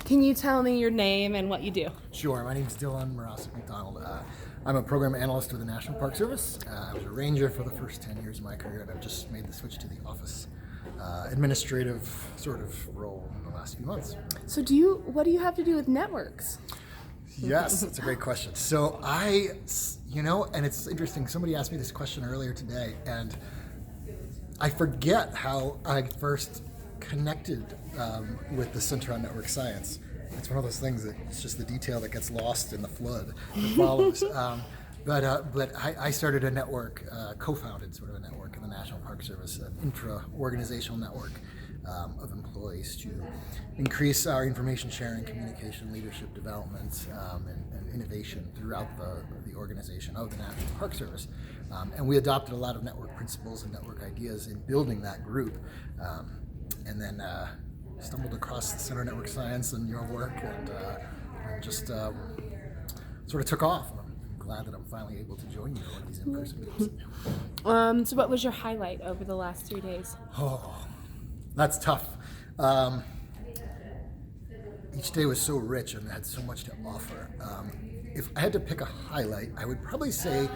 Can you tell me your name and what you do? Sure. My name is Dylan Mcroszczyk-McDonald. I'm a program analyst with the National Park Service. I was a ranger for the first 10 years of my career, and I've just made the switch to the office administrative sort of role in the last few months. So what do you have to do with networks? Yes, that's a great question. So and it's interesting, somebody asked me this question earlier today, and I forget how I first connected with the Center on Network Science. It's one of those things that it's just the detail that gets lost in the flood that follows. But I started a network, co-founded sort of a network in the National Park Service, an intra-organizational network of employees to increase our information sharing, communication, leadership development, and innovation throughout the organization of the National Park Service. And we adopted a lot of network principles and network ideas in building that group. And then stumbled across the Center of Network Science and your work, and just sort of took off. I'm glad that I'm finally able to join you for these in-person meetings. So what was your highlight over the last 3 days? Oh, that's tough. Each day was so rich and had so much to offer. If I had to pick a highlight, I would probably say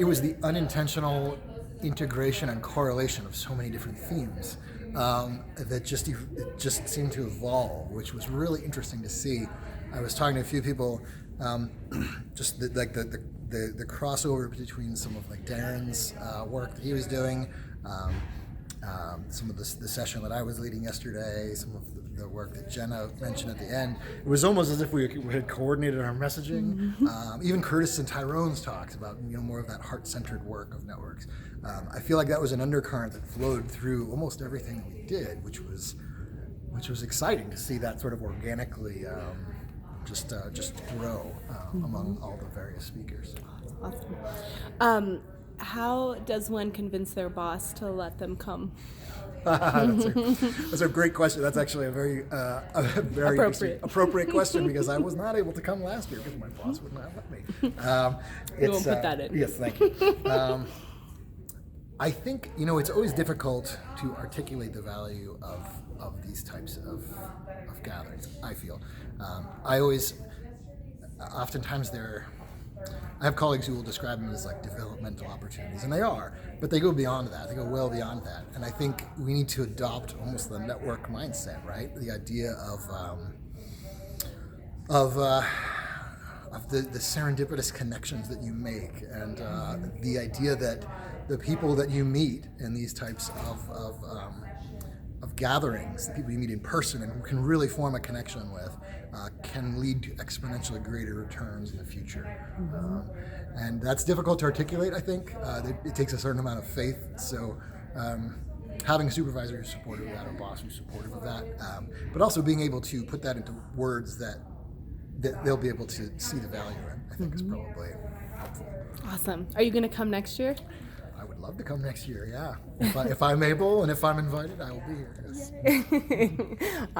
it was the unintentional integration and correlation of so many different themes that just seemed to evolve, which was really interesting to see. I was talking to a few people, just the crossover between some of like Darren's work that he was doing, some of the session that I was leading yesterday, some of the work that Jenna mentioned at the end. It was almost as if we had coordinated our messaging. Even Curtis and Tyrone's talks about more of that heart-centered work of networks. I feel like that was an undercurrent that flowed through almost everything that we did, which was exciting to see that sort of organically just grow among all the various speakers. Awesome. How does one convince their boss to let them come? That's a great question. That's actually a very appropriate question, because I was not able to come last year because my boss would not let me. We won't put that in. Yes, thank you. I think it's always difficult to articulate the value of these types of gatherings. I feel oftentimes I have colleagues who will describe them as like developmental opportunities, and they are, but they go beyond that. They go well beyond that. And I think we need to adopt almost the network mindset, right? The idea of the serendipitous connections that you make, and the idea that the people that you meet in these types of gatherings, the people you meet in person and who can really form a connection with, can lead to exponentially greater returns in the future. And that's difficult to articulate, I think. It takes a certain amount of faith. So having a supervisor who's supportive of that, or a boss who's supportive of that, but also being able to put that into words that they'll be able to see the value in, I think is probably helpful. Awesome. Are you going to come next year? I would love to come next year, yeah. If I'm able and if I'm invited, I will be here. Yes.